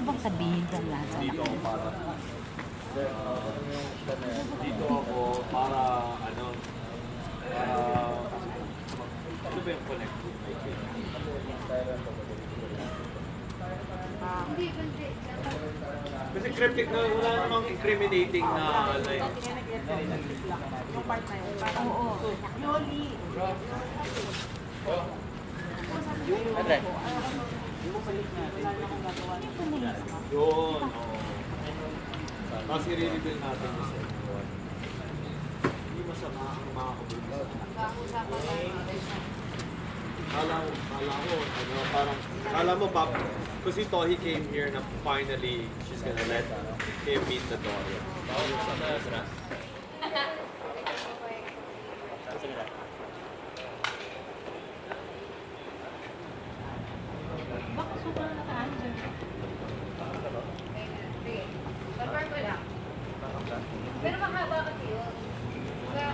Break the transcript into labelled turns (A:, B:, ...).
A: bang sabihin sa lahat?
B: Dito ako para dito ako para ano ano ba yung connect with my kid? Kasi cryptic na wala namang incriminating na like
C: Yung part na yun. Parang,
A: Oo.
C: Yoli.
D: Andre.
C: Wala na akong gagawa.
B: yun. Tapos i-reveal natin yung second one. Hindi masama ang mga kabulisa. Kala mo, Pop, kasi Tohi came here na finally she's gonna let him meet the daughter.
C: Baka sobrang nakaan dyan.
E: Sige. Confirm ko lang. Pero mahaba kasi yun. Diba?